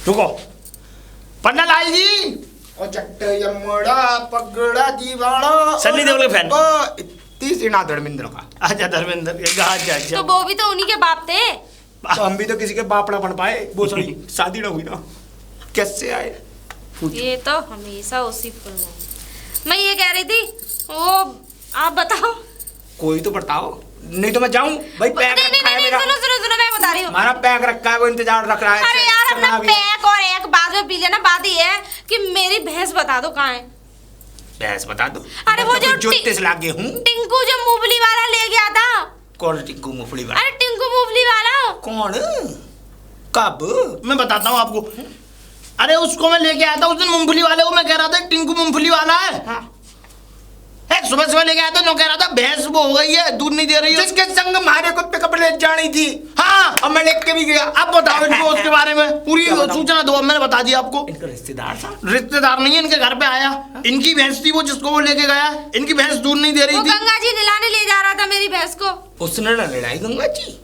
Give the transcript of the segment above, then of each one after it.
रुको पन्ना लाल जी और चट्टे यमड़ा पगड़ा दीवाड़ा सन्नी देओल के फैन। तीसरा धर्मेंद्र का। अच्छा धर्मेंद्र अच्छा तो वो भी तो उन्हीं के बाप थे। तो हम भी तो किसी के बाप ना बन पाए, वो सॉरी शादी ना हुई ना, कैसे आए? ये तो हमेशा उसी फिल्म। मैं ये कह रही थी वो आप बताओ। कोई तो बताओ, नहीं तो मैं जाऊं भाई। पैक रखा है मेरा। सुनो मैं बता रही हूँ। हमारा पैक रखा है, वो इंतजार रख रहा है। अरे यार अपना पैक और एक बाद में पी लेना। बात ये है कि मेरी भैंस बता दो कहाँ है। भैंस बता दो। अरे वो जो जुत्ते से लागे हूँ। टिंकू जो मूंगफली वाला ले गया था। कौन टिंकू मूंगफली वाला? अरे टिंकू मूंगफली वाला कौन? कब? मैं बताता हूँ आपको। अरे उसको मैं लेके आया था उस दिन मूंगफली वाले को। मैं कह रहा था टिंकू मूंगफली वाला है। हाँ। सुबह सुबह लेके आया था, नो कह रहा था भैंस वो हो गई है, दूध नहीं दे रही है। जिसके संग मारे को पिकअप ले जानी थी। हाँ और मैं लेके भी गया। अब बताओ इनको उसके बारे में पूरी सूचना दो। मैंने बता दिया आपको। इनका रिश्तेदार था। रिश्तेदार नहीं है, इनके घर पे आया। इनकी भैंस थी वो जिसको वो लेके गया। इनकी भैंस दूध नहीं दे रही वो थी। गंगा जी नहलाने ले जा रहा था मेरी भैंस को। उसने ना लड़ाई गंगा जी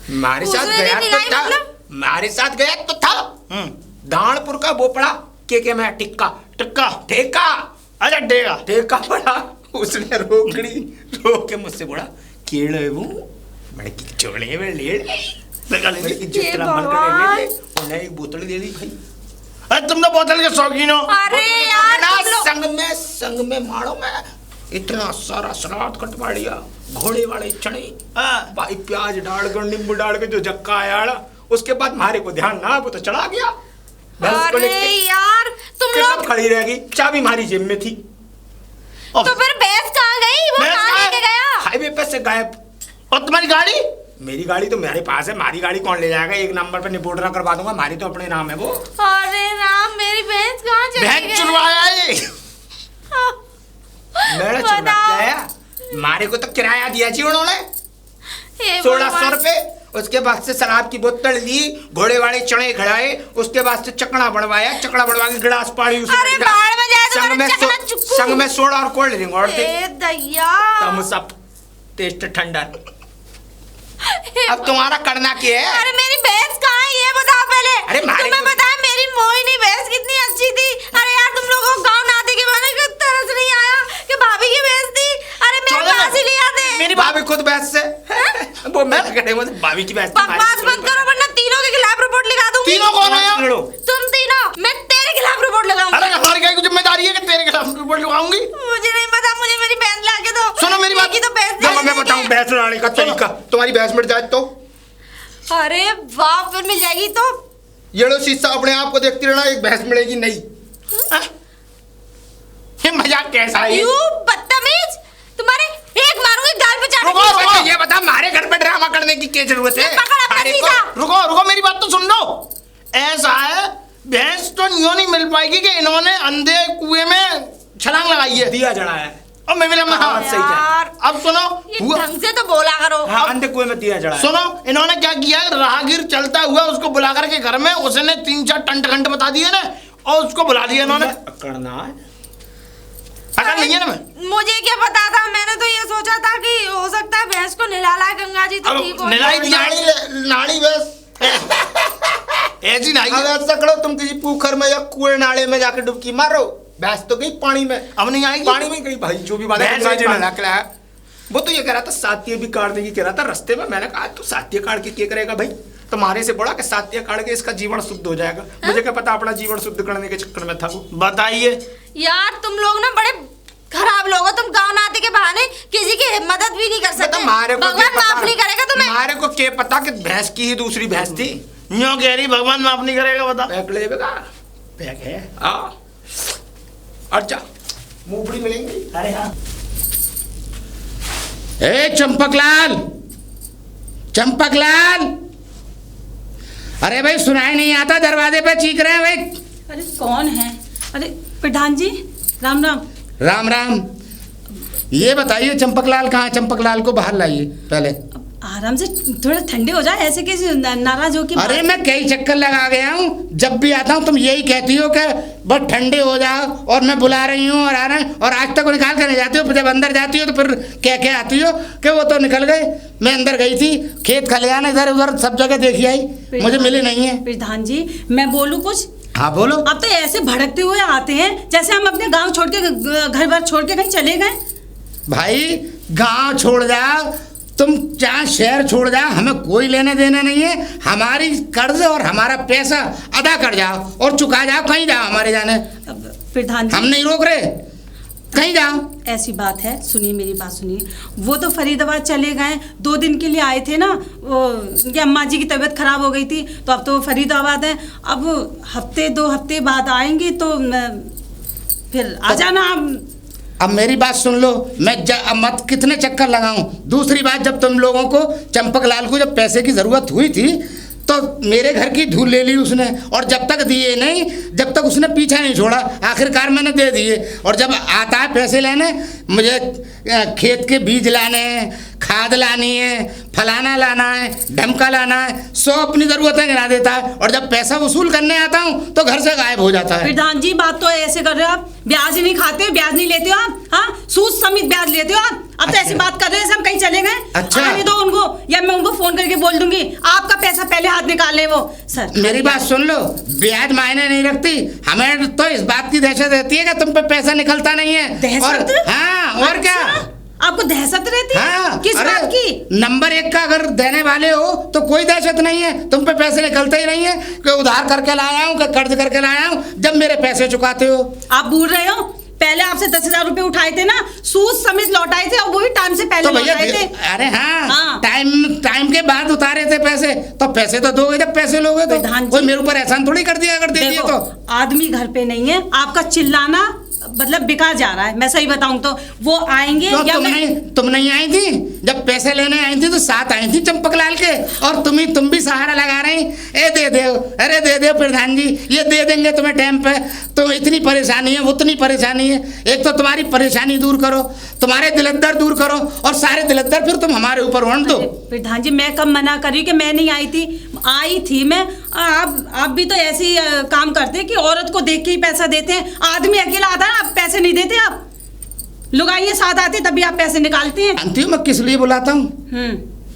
हमारे साथ उसने गया नहीं तो लड़ाई था। मतलब? हमारे साथ गया तो था। दानपुर का वो पड़ा के मैं टिक्का टिक्का ठेका। अच्छा डेगा ठेका पड़ा। उसने रोकड़ी रोक के मुझसे बोला केड़े वो बड़े की चोले में ले बड़े की जितना मन करे ले उन्हें एक बोतल दे दी भाई। अरे तुम तो बोतल के शौकीन हो। अरे यार तुम लोग संग में मारो मैं इतना सारा सलाद कटवा लिया। घोड़े वाले चने भाई प्याज डाल कर नींबू डाल के जो जक्का आया उसके बाद मारे को ध्यान ना वो तो चला गया। अरे यार तुम लोग खड़ी रहेगी, चाबी हमारी जेब में थी। तो फिर भैंस कहाँ गई? वो कहाँ लेके गया? हाईवे पे से गायब। और तुम्हारी गाड़ी? मेरी गाड़ी तो मेरे पास है। हमारी गाड़ी कौन ले जाएगा? एक नंबर पे रिपोर्ट ना करवा दूंगा। हमारी तो अपने नाम है वो। अरे राम मेरी भैंस कहाँ चली गई? भैंस चुरवाया ये। मेरा चुराया। मारे को तो किराया दिया जी उन्होंने 1600 रुपए। उसके बाद से शराब की बोतल ली, घोड़े वाले चने खड़ाए, उसके बाद से चकना बनवाया, चकना बनवा के गिलास पानी अरे बाहर में जाए संग में सोडा और कोल्ड ड्रिंक और दैया थम्स अप टेस्ट ठंडा। अब तुम्हारा करना क्या है? अरे मेरी भैंस कहाँ है ये बताओ पहले। अरे तुम्हें पता है मेरी मोहिनी भैंस कितनी अच्छी थी। अरे यार तुम लोगों को गाँव नाते के बारे में तरस नहीं आया कि भाभी की भैंस थी। अरे मेरे पास ही ले आते। मेरी भाभी खुद भैंस से वो मैं कहते हैं भाभी की भैंस। बकवास बंद करो वरना तीनों के खिलाफ रिपोर्ट लिखा दूंगी। तीनों कौन है? तुम तीनों। मैं तेरे खिलाफ रिपोर्ट लगाऊंगी। अरे हमारी क्या जिम्मेदारी है कि तेरे खिलाफ रिपोर्ट लगाऊंगी? मुझे नहीं पता, मुझे मेरी भैंस ला के दो। सुनो मेरी बात। तो भैंस मैं बताऊं भैंस लाने का तरीका। तुम्हारी भैंस मिट जाए तो अरे वाह फिर मिल जाएगी तो ये लो शीशा अपने आप को देखती रहना, एक भैंस मिलेगी नहीं। ये मजाक कैसा है? यू बदतमीज, तुम्हारे एक मारूंगी गाल पे चाटूंगी। ये बता हमारे घर पे ड्रामा करने की क्या जरूरत है? रुको मेरी बात तो सुन लो। ऐसा है भैंस तो यूं नहीं मिल पाएगी कि इन्होंने अंधे कुएं में छलांग लगाई है, दिया जलाया है। और मैं मिला हाँ, सही है। अब सुनो ढंग से तो बोला करो। हाँ, अंधे कुएं में दिया जलाया। सुनो इन्होंने क्या किया, राहगीर चलता हुआ उसको बुला करके घर में उसने 3-4 टंट बता दिए ना और उसको बुला लिया इन्होंने। करना है अगर नहीं है ना मैं मुझे क्या पता था। मैंने तो ये सोचा था कि हो सकता है भैंस को नहला लाए गंगा जी तो ठीक हो नहलाई दिया। नाड़ी भैंस ऐसी नहीं। अब ऐसा करो तुम किसी पोखर में या कुएं नाले में जाकर डुबकी मारो। भैंस तो गई पानी में, अब नहीं आएगी। पानी में गई भाई। जो भी बात है वो तो ये कह रहा था सातिया भी काटने की कह रहा था रास्ते में। मैंने कहा तो सातिया काट के क्या करेगा भाई? तुम्हारे से बोला कि सातिया काट के इसका जीवन शुद्ध हो जाएगा। मुझे क्या पता अपना जीवन शुद्ध करने के चक्कर में था वो। बताइए यार तुम लोग ना बड़े खराब लोग हो। तुम गाँव नाते के बहाने किसी की मदद भी नहीं कर सकते। भगवान माफ नहीं करेगा तुम्हें। हमारे को क्या पता कि भैंस की ही दूसरी भैंस थी। यूं कह रही भगवान माफ नहीं करेगा। बता बैग लेगा बैग है। हाँ अच्छा मूंगफली मिलेंगी। अरे हाँ ए चंपकलाल, चंपकलाल, अरे भाई सुनाई नहीं आता? दरवाजे पे चीख रहे हैं भाई। अरे कौन है? अरे प्रधान जी राम राम। राम राम। ये बताइए चंपकलाल कहाँ है? चंपकलाल को बाहर लाइए पहले। आराम से थोड़ा ठंडे हो जाए, ऐसे कैसे नाराज हो के अरे मैं कई चक्कर लगा गया हूँ, जब भी आता हूँ तुम यही कहती हो कि बस ठंडे हो जाओ, और मैं बुला रही हूँ और आ रहे हैं, और आज तक वो निकाल कर नहीं जाती हो। फिर जब अंदर जाती हो तो फिर क्या आती हो कि वो तो निकल गए। मैं अंदर गई थी, खेत खलियान इधर उधर सब जगह देखी आई, मुझे मिले नहीं है। प्रधान जी मैं बोलूँ कुछ? हाँ बोलो। अब तो ऐसे भड़कते हुए आते हैं जैसे हम अपने गांव छोड़ के, घर बार छोड़ के कहीं चले गए। भाई गांव छोड़ जाओ, तुम चाहे शहर छोड़ जाओ, हमें कोई लेने देना नहीं है। हमारी कर्ज और हमारा पैसा अदा कर जाओ और चुका जाओ, कहीं जाओ हमारे जाने। प्रधान जी हम नहीं रोक रहे, कहीं जाओ। ऐसी बात है, सुनिए मेरी बात सुनिए। वो तो फरीदाबाद चले गए, 2 दिन के लिए आए थे ना, वो उनकी अम्मा जी की तबीयत खराब हो गई थी, तो अब तो फरीदाबाद है। अब हफ्ते 2 हफ्ते बाद आएंगे तो फिर आ जाना आप। अब मेरी बात सुन लो, मैं मत कितने चक्कर लगाऊं। दूसरी बात, जब तुम लोगों को चंपक लाल को जब पैसे की जरूरत हुई थी तो मेरे घर की धूल ले ली उसने, और जब तक दिए नहीं, जब तक उसने पीछा नहीं छोड़ा, आखिरकार मैंने दे दिए। और जब आता है पैसे लेने, मुझे खेत के बीज लाने हैं, खाद लानी है, फलाना लाना है, ढमका लाना है, सो अपनी ज़रूरतें गिना देता है। और जब पैसा वसूल करने आता हूँ तो घर से गायब हो जाता है। प्रधान जी बात तो ऐसे कर रहे हो आप, ब्याज नहीं खाते, ब्याज नहीं लेते हो आप, हाँ सूद समेत ब्याज लेते हो आप। अब तो ऐसी बात कर रहे हैं जैसे हम कहीं चले गए। अच्छा। आने दो उनको, या मैं उनको फोन करके बोल दूंगी आपका पैसा पहले हाथ निकाले वो। सर मेरी बात सुन लो, ब्याज मायने नहीं रखती, हमें तो इस बात की दहशत रहती है कि तुम पे पैसा निकलता नहीं है। दहशत? और हाँ, और क्या आपको दहशत रहती है? हाँ, किस अरे, बात की? नंबर 1 का अगर देने वाले हो तो कोई दहशत नहीं है, तुम पे पैसे निकलते ही नहीं है कि उधार करके लाया हूँ, कि कर्ज करके लाया हूँ, जब मेरे पैसे चुकाते हो। आप भूल रहे हो, पहले आपसे 10,000 रुपए उठाए थे ना, सूद समेत लौटाए थे, और वो भी टाइम से पहले तो भैया लौटाए थे। अरे हाँ, हाँ। टाइम के बाद उतारे थे पैसे, तो पैसे तो दोगे जब पैसे लोगे। तो प्रधान जी, कोई मेरे ऊपर एहसान थोड़ी कर दिया अगर दे दिए तो। आदमी घर पे नहीं है, आपका चिल्लाना मतलब बिका जा रहा है। मैं सही बताऊं तो वो आएंगे तो या तुम नहीं आई थी जब पैसे लेने आई थी, तो साथ आई थी चंपक लाल के, और तुम भी सहारा लगा रही। ए दे दे, अरे दे दे प्रधान जी, ये दे देंगे तुम्हें टाइम पे। तो इतनी परेशानी है, उतनी परेशानी है। एक तो तुम्हारी परेशानी दूर करो, तुम्हारे दिलदर दूर करो, और सारे दिलदर फिर तुम हमारे ऊपर वंड दो। प्रधान जी मैं कब मना कर रही हूं कि मैं नहीं आई थी मैं। आप भी तो ऐसे ही काम करते हैं कि औरत को देख के ही पैसा देते हैं। आदमी अकेला आता है, आप पैसे नहीं देते, आप लुगाइये साथ आते तभी आप पैसे निकालते हैं। जानती हूँ मैं किस लिए बुलाता हूँ,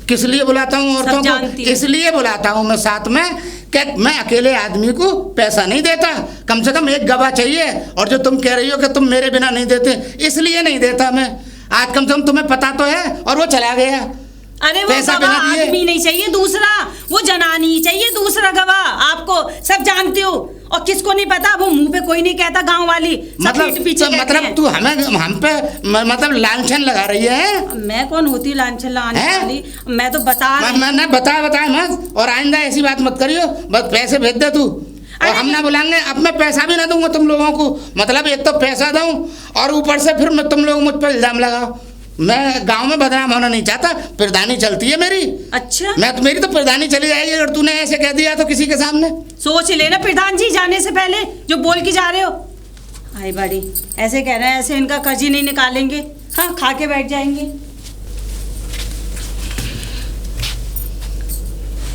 किस लिए बुलाता हूँ औरतों को? इसलिए बुलाता हूँ मैं साथ में कि मैं अकेले आदमी को पैसा नहीं देता, कम से कम एक गवाह चाहिए। और जो तुम कह रही हो कि तुम मेरे बिना नहीं देते, इसलिए नहीं देता मैं। आज कम से कम तुम्हें पता तो है, और वो चला गया। अरे वो गवाह आदमी नहीं चाहिए दूसरा, वो जनानी ही चाहिए दूसरा गवाह। आपको सब जानते हो, और किसको नहीं पता, वो मुंह पे कोई नहीं कहता, गांव वाली मतलब पीछे तू हम पे मतलब लांछन लगा रही है? मैं कौन होती लांछन लगाने वाली? मैं तो मैं बता मत, और आइंदा ऐसी बात मत करियो। बस पैसे भेज दे तू, और हम ना बुलाएंगे। अब मैं पैसा भी ना दूंगा तुम लोगों को, मतलब एक तो पैसा दूं और ऊपर से फिर मैं तुम लोग मुझ पर इल्जाम लगाओ। मैं गांव में बदनाम होना नहीं चाहता, प्रधानी चलती है मेरी। अच्छा, मेरी तो प्रधानी चली जाएगी अगर तूने ऐसे कह दिया तो किसी के सामने। सोच लेना प्रधान जी जाने से पहले जो बोल के जा रहे हो। आई बड़ी ऐसे कह रहे हैं, ऐसे इनका कर्ज ही नहीं निकालेंगे, हाँ खा के बैठ जाएंगे।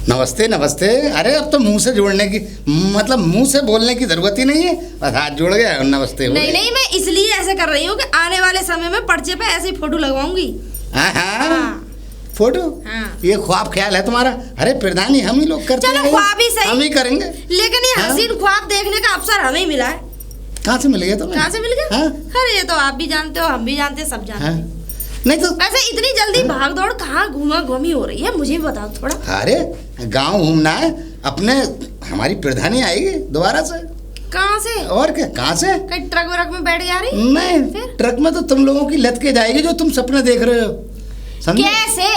नमस्ते नमस्ते। अरे अब तो मुंह से जोड़ने की, मतलब मुंह से बोलने की जरूरत ही नहीं है, बस हाथ जोड़ गया और नमस्ते हो नहीं नहीं, मैं इसलिए ऐसे कर रही हूँ कि आने वाले समय में पर्चे पे ऐसी फोटो लगवाऊंगी। हाँ। फोटो? हाँ। ये ख्वाब ख्याल है तुम्हारा? अरे प्रधानी हम ही लोग करते हैं। चलो ख्वाब ही सही, हम ही करेंगे, लेकिन ये हसीन ख्वाब देखने का अवसर हमें ही मिला है। कहाँ से मिल गया तुम्हें? कहाँ से मिल गया? हाँ? अरे ये तो आप भी जानते हो, हम भी जानते हैं, सब जानते हैं। हाँ? नहीं तो वैसे इतनी जल्दी भाग दौड़ कहाँ घूमा घूमी हो रही है, मुझे भी बताओ थोड़ा। अरे गांव घूमना है अपने, हमारी प्रधानी आएगी दोबारा से। कहाँ से? और क्या, कहाँ से? कहीं ट्रक व्रक में बैठ गया रही? नहीं, ट्रक में तो तुम लोगों की लत के जाएगी जो तुम सपने देख रहे हो। समझे? कैसे?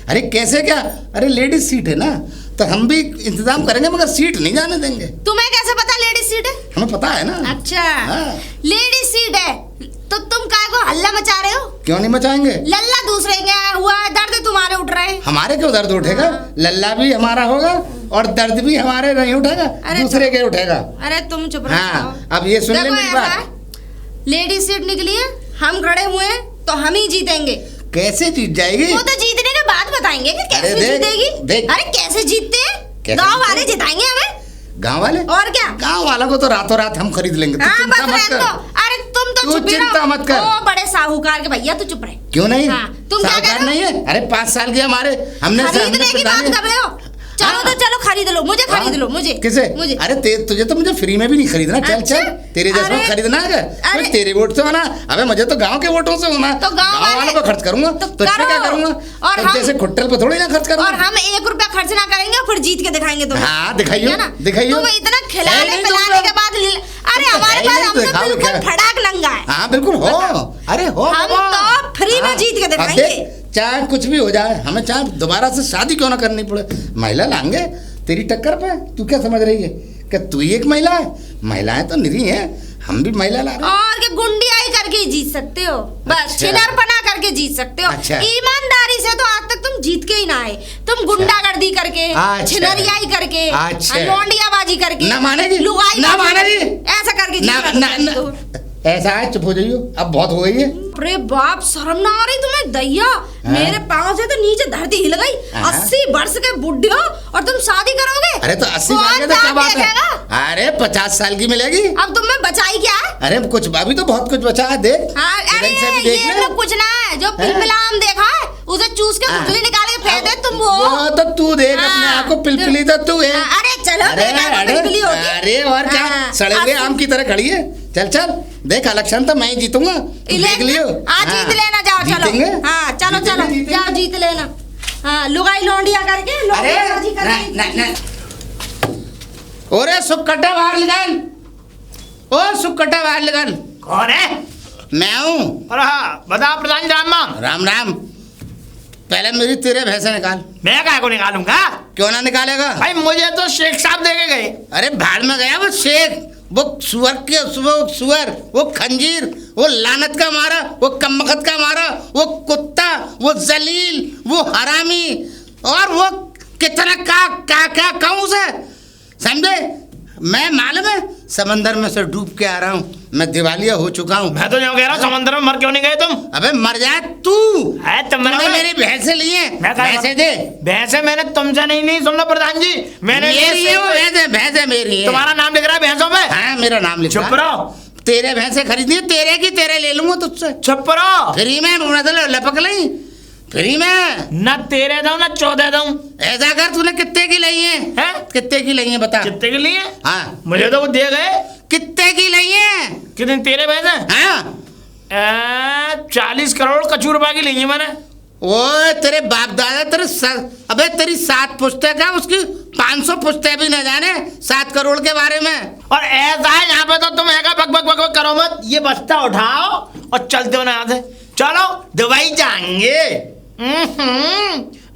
अरे कैसे क्या, अरे लेडीज सीट है ना, तो हम भी इंतजाम करेंगे, मगर सीट नहीं जाने देंगे। तुम्हें कैसे पता लेडीज सीट है? हमें पता है ना। अच्छा, हाँ। लेडीज सीट है तो तुम काय को हल्ला मचा रहे हो? क्यों नहीं मचाएंगे? लल्ला दूसरे के हुआ है, दर्द तुम्हारे उठ रहे हैं। हमारे क्यों दर्द उठेगा? लल्ला भी हमारा होगा और दर्द भी हमारे नहीं उठेगा, दूसरे के उठेगा। अरे तुम चुप रहो। हाँ, अब ये सुन ले मेरी बात। लेडीज सीट निकली है, हम खड़े हुए हैं तो हम ही जीतेंगे। कैसे जीत जाएगी? वो तो जीतने के बात बताएंगे कि कैसे अरे देख, जीतेगी। देख। अरे कैसे जीतते हैं, कैसे गांव जीते? वाले जिताएंगे हमें। गांव वाले और क्या। गांव वालों को तो रातों रात हम खरीद लेंगे, तू हाँ बस चिंता मत रहने कर। दो। अरे तुम तो तू चुप ही रहो। चिंता मत कर। ओ बड़े साहूकार के भैया, तू चुप रहे। क्यों नहीं? हाँ, तुम क्या साहूकार कह रहे नहीं हो? है? अरे 5 साल के हमारे हमने खरीदने की बात कर रहे हो। चलो हाँ। तो चलो खरीद लो, मुझे खरीद लो, मुझे। किसे? मुझे। अरे तुझे तो मुझे फ्री में भी नहीं खरीदना। चल अच्छा? चल, तेरे जैसा अरे, खरीदना है क्या? अरे, कोई तेरे वोट से होना। अबे मुझे तो गांव के वोटों से होना। तो गांव वालों को खर्च करूंगा तो तो इसमें क्या करो। करूंगा? और तो हम- जैसे खुट्टल पे थोड़ी ना खर्च करूंगा। और हम 1 रुपया खर्च ना करेंगे और फिर जीत के दिखाएंगे तुम्हें। हाँ दिखाइयो, है ना? दिखाइयो। तुम इतना है खिलाने नहीं पिलाने तुमको? के बाद अरे तो हमारे है पास नहीं, हम तो दिखाओ बिल्कुल क्या? फटाक नंगा है। हाँ बिल्कुल हो। अरे हो हम बाबा। तो फ्री में हाँ। जीत के अब दिखाएंगे। देख, चाहे कुछ भी हो जाए, हमें चाहे दोबारा से शादी क्यों ना करनी पड़े, महिला लाएंगे तेरी टक्कर पे। तू क्या समझ रही है कि तू ही एक महिला है? महिलाएं तो निरी हैं, हम भी महिला ला रहे हैं। और के गुंडियाई करके ही जीत सकते हो, बस अच्छा। छिनरपना करके जीत सकते हो। अच्छा। ईमानदारी से तो आज तक तुम जीत के ही ना आए। तुम गुंडागर्दी करके, अच्छा। छिनरियाई करके, अच्छा। लौंडियाबाजी करके, ना मानेगी? लुगाई ना बाजी मानेगी? करके, ऐसा करके ना जीत ना ना सकते हो। ऐसा है, चुप हो जाइयो, अब बहुत हो गई है। अरे बाप, शर्म ना आ रही तुम्हें दैया? मेरे पाँव से तो नीचे धरती हिल गई। हाँ। 80 वर्ष के बुढ़े हो और तुम शादी करोगे? अरे तो 80 कौन साल के तो क्या बाप बात है? देखेगा? अरे 50 साल की मिलेगी। अब तुम्हें बचाई क्या है? अरे कुछ अभी तो बहुत कुछ बचा है, देख। हाँ, अरे इधर से भी देख ये ले। लोग कुछ ना है, जो पिलपिलाम देखा है उसे चूस के हाँ। गुठली निकाल के फेंक दे, तुम वो। वो तो तू देख हाँ। अपने आप को, पिलपिली तो तू है। हाँ, अरे चलो, देखा तो पिलपिली होगी। अरे और क्या, हाँ, सड़े हुए अब- आम की तरह खड़ी है। चल चल देख, इलेक्शन तो मैं ही जीतूंगा, तू देख लियो। हाँ, जीत लेना, जाओ जीतेंगे? चलो। हाँ चलो जीतेंगे, चलो, जीतेंगे। जाओ जीत लेना। हाँ, लुगाई लौंडिया करके, अरे लौंडियाबाजी ना करके। ना ना, ओरे सुकट्टा बाहर निकाल। ओ सुकट्टा बाहर निकाल। कौन है? मैं हूँ। अरे हाँ, बता प्रधान राम राम। राम राम। पहले मेरी तेरे भैंसे निकाल। मैं काय को निकालूंगा? क्यों ना निकालेगा? भाई मुझे तो शेख साहब दे के गए। अरे भाड़ में गया वो शेख, वो सुअर के वो सुअर, वो खंजीर, वो लानत का मारा, वो कमबख्त का मारा, वो कुत्ता, वो जलील, वो हरामी, और वो कितना क्या कहूँ उसे, समझे? मैं मालूम है समंदर में से डूब के आ रहा हूँ, मैं दिवालिया हो चुका हूँ। मैं तो जो कह रहा हूँ, समंदर में मर क्यों नहीं गए तुम? अबे मर जाए तू। है तुम तूने मेरी भैंसे लिए, मैं कहा- भैंसे दे। भैंसे मैंने तुमसे नहीं सुन लो प्रधान जी, मैंने मेरी है वो भैंसे, भैंसे मेरी है। तुम्हारा नाम लिख रहा है भैंसों पे। हाँ मेरा नाम लिखा। चुप रहो, तेरे भैंसे खरीदनी है, तेरे की तेरे ले लूंगा तुझसे चुप रहो। फ्री में, मतलब लपक नहीं, फ्री में। न तेरे दूं न 14 दूं। ऐसा कर, तूने कितने की ली है? हैं? कितने की ली है बता। कितने के लिए? हाँ मुझे तो वो दे गए। कितने की ली है? कितने तेरे भैंसे? हाँ 40 करोड़ कचू रुपए की ली है मैंने। वो तेरे बाप दादा अबे तेरी 7 पुश्ते का, उसकी 500 पुश्ते भी न जाने 7 करोड़ के बारे में। और ऐसा है यहाँ पे तो तुम ऐसा बक बक बक बक करो मत, ये बस्ता उठाओ और चलते हो ना यहाँ से। चलो दुबई जाएंगे।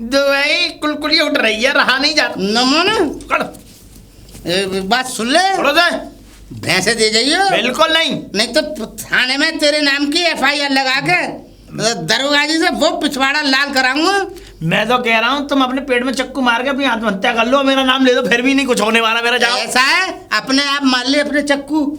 दुबई कुलकुली उठ रही है, रहा नहीं जाता। नमोने कर, एक बात सुन ले, थोड़ा सा। भैंसे दे जाइयो, बिल्कुल नहीं। नहीं तो थाने में तेरे नाम की FIR लगा के दरोगा जी से वो पिछवाड़ा लाल कराऊंगा। मैं तो कह रहा हूँ तुम अपने पेट में चक्कू मार के अपनी आत्महत्या कर लो, मेरा नाम ले दो, फिर भी नहीं कुछ होने वाला मेरा। जाओ ऐसा है, अपने आप मार ले अपने चक्कू,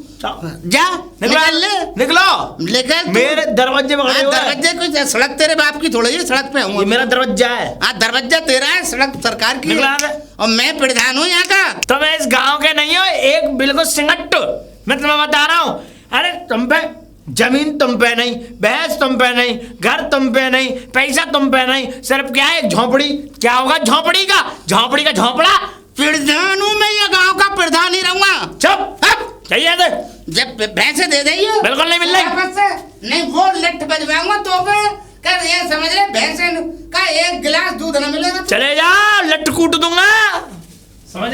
जा निकाल ले, निकलो। लेकर तू- मेरे दरवाजे में खड़े हुए हैं। दरवाजे कोई सड़क तेरे बाप की थोड़ी है, सड़क पे हूँ। ये मेरा दरवाजा है। हाँ दरवाजा तेरा है, सड़क सरकार की निकला है। है। और मैं प्रधान हूँ यहाँ का। तुम इस गांव के नहीं हो, एक बिल्कुल सिंगट्टू। मैं तुम्हें बता रहा हूँ, अरे तुम पे जमीन तुम पे नहीं, भैंस तुम पे नहीं, घर तुम पे नहीं, पैसा तुम पे नहीं, सिर्फ क्या है एक झोपड़ी। क्या होगा झोपड़ी का? झोपड़ी का झोपड़ा। प्रधान हूँ मैं, ये गाँव का प्रधान ही रहूंगा। चुप हप, चाहिए थे। जब भैंसे दे देंगे बिल्कुल नहीं मिल रही। वापस से नहीं, वो लठ बजवाऊंगा तो कर, ये समझ ले भैंसे का 1 गिलास दूध न मिलेगा। चले जाओ, लट कूट दूंगा।